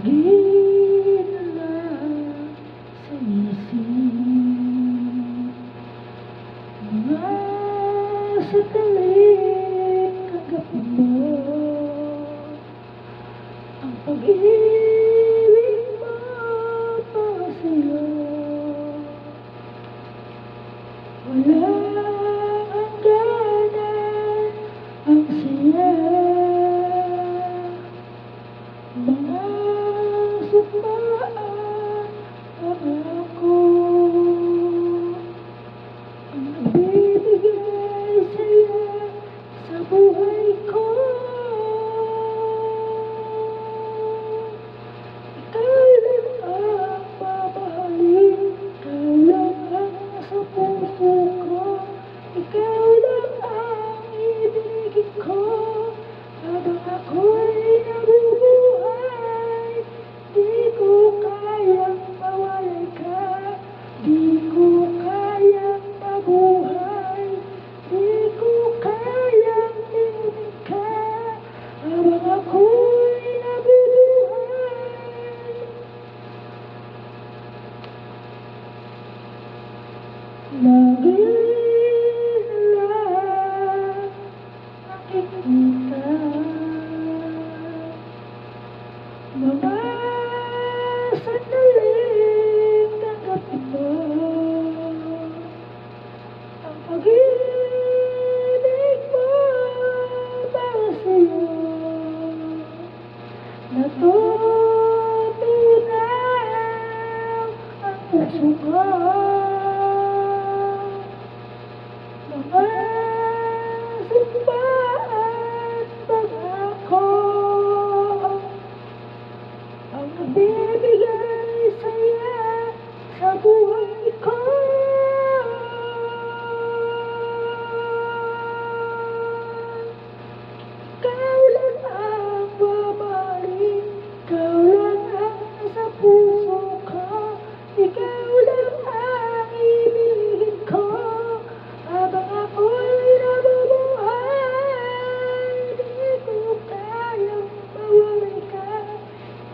Mag-iinala sa isip, mga sakaling kagapin mo, ang pag-ibig mo para sa'yo. Walang hangganan ang saya, mga sukmaan pangako, ang nagbibigay saya sa buhay ko. Ikaw lang ang mamahalin, ikaw lang ang sa puso ko, ikaw lang ang ibigin ko. Habang ako'y nabubuhay, di ko kayang mawalay ka, di ko kayang mabuhay, di ko kayang limutin ka. Habang ako'y nabubuhay, lagi na lang nakikita mga sandaling tanggapin mo, ang pag-ibig mo para sa'yo. Natutunaw ang puso ko, mga sumpaan pangako, ang nagbibigay saya sa buhay ko. Ikaw lang ang mamahalin, ikaw lang ang nasa puso ko, ikaw lang ang ibigin ko. Habang ako'y nabubuhay, di ko kayang mawalay ka,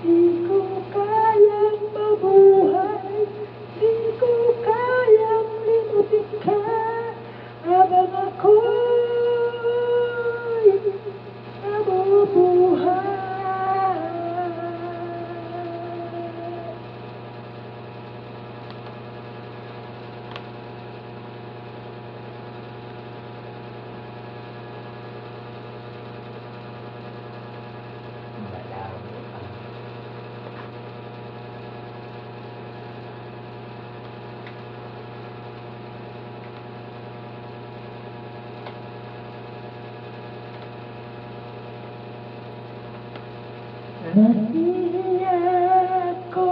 di ko kayang mabuhay, di ko kayang limutin ka. Habang ako'y nabubuhay. Malabo ang Nahihiya ko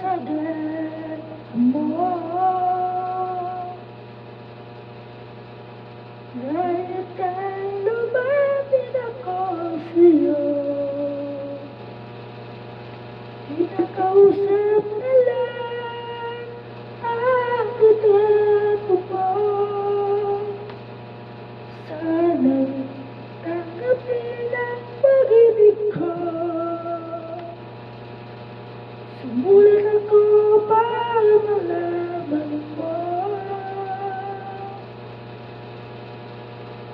sa ganda mo, kahit kay lumapit ako sa'yo, pinakausap na lang ang retrato mo. Sana'y tanggapin ang pag-ibig ko. Sumulat ako para malaman mo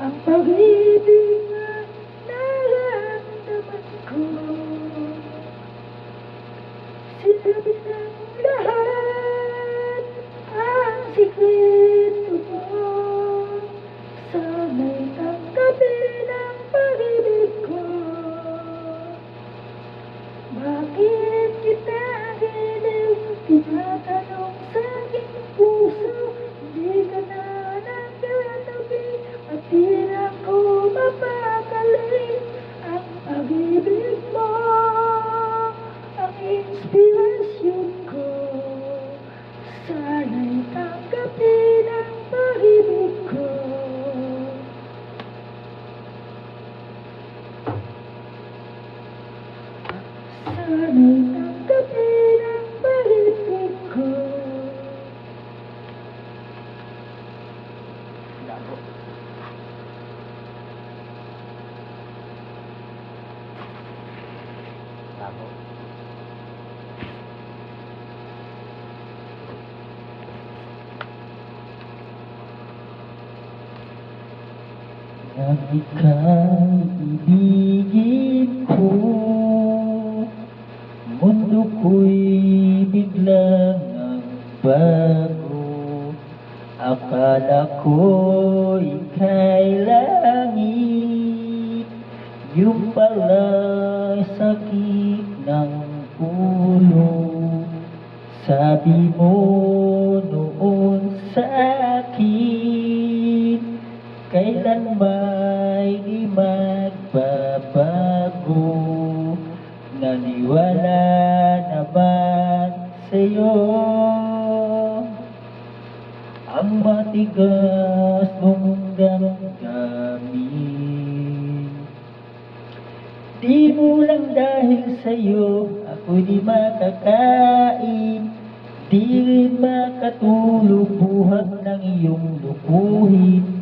ang pag-ibig na nararamdaman ko. Sinabi ng lahat ang sikreto mo. Sana'y tanggapin ang pag-ibig ko. Bakit kita giliw? Tinatanong sa aking puso, hindi ka na nagtatabi at di na ko mapakali. Ang pag-ibig mo, ang inspirasyon ko. Sana'y tanggapin ang pag-ibig ko. Sana'y tanggapin ang pag-ibig ko. labo. Labo. Nang ika'y ibigin ko, mundo ko'y biglang nagbago. Akala ko ika'y langit, yung pala'y sakit ng ulo. Sabi mo noon sa akin, kailan may di magbabago. Naniwala naman sa'yo, ang matigas mong damdamin. Di mo lang dahil sa'yo ako'y di makakain, di rin makatulog buhat ng iyong lukuhin.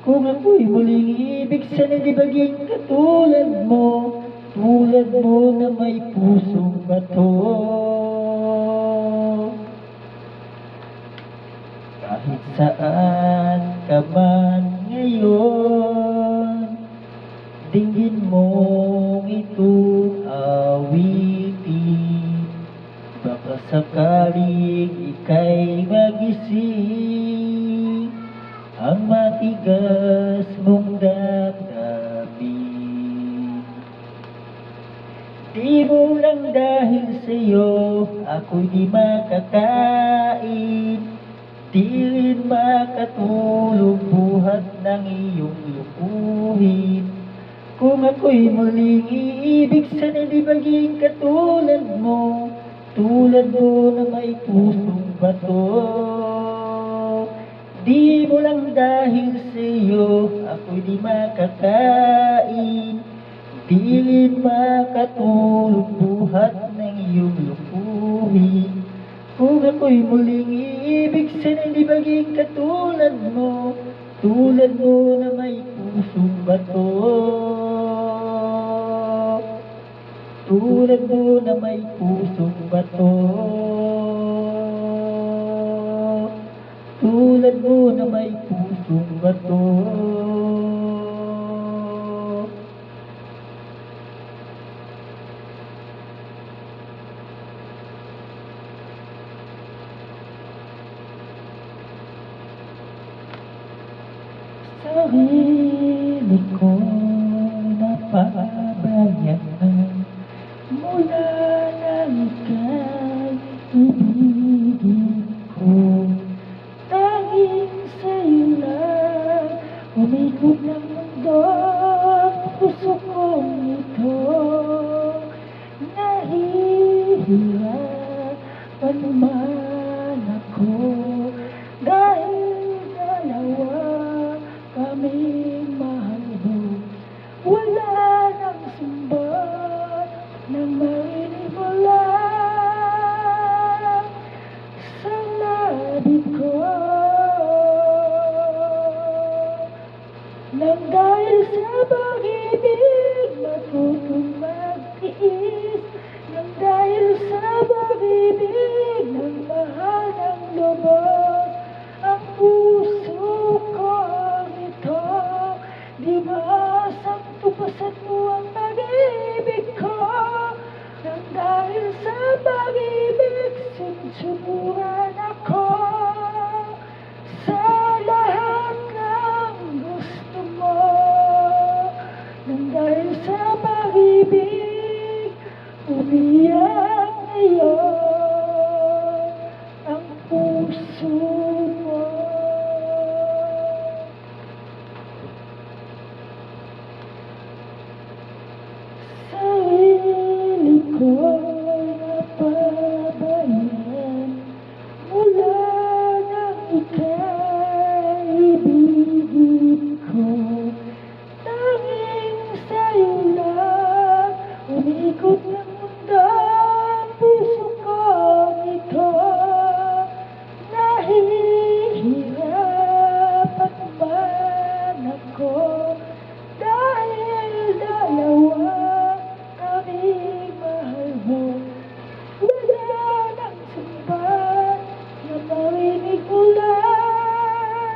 Kung ako'y muling ibig sana libagin katulad mo na may pusong bato. Kahit saan ka man ngayon, dinggin mong itong awitin. Baka sakaling ika'y magising, ang matigas mong damdamin. Di mo lang dahil sa'yo ako'y di makakain, di rin makatulog buhat ng iyong lukuhin. Kung ako'y muling iibig sana di maging katulad mo na may pusong bato. Di mo lang dahil sa'yo ako'y di makakain, di rin makatulog buhat ng iyong lukuhin. Kung ako'y muling iibig sana di maging katulad mo na may pusong bato. Tulad mo na may pusong bato. Tulad mo na may pusong bato. Sarili ko napabayaan, mula nang ika'y ibigin ko. Tanging sa'yo lang umikot ng mundo, puso kong ito. Nahihirapan man ako, dahil dalawa kaming mahal. Wala nang sumbat nang marinig mo lang sa labi ko. Nang dahil sa pag-ibig matutong magtiis, nang dahil sa pag-ibig ng mahal ng lubos, ang puso ko ito. Di ba saktupasan mo ang pag-ibig ko? Nang dahil sa pag-ibig, sinusuburan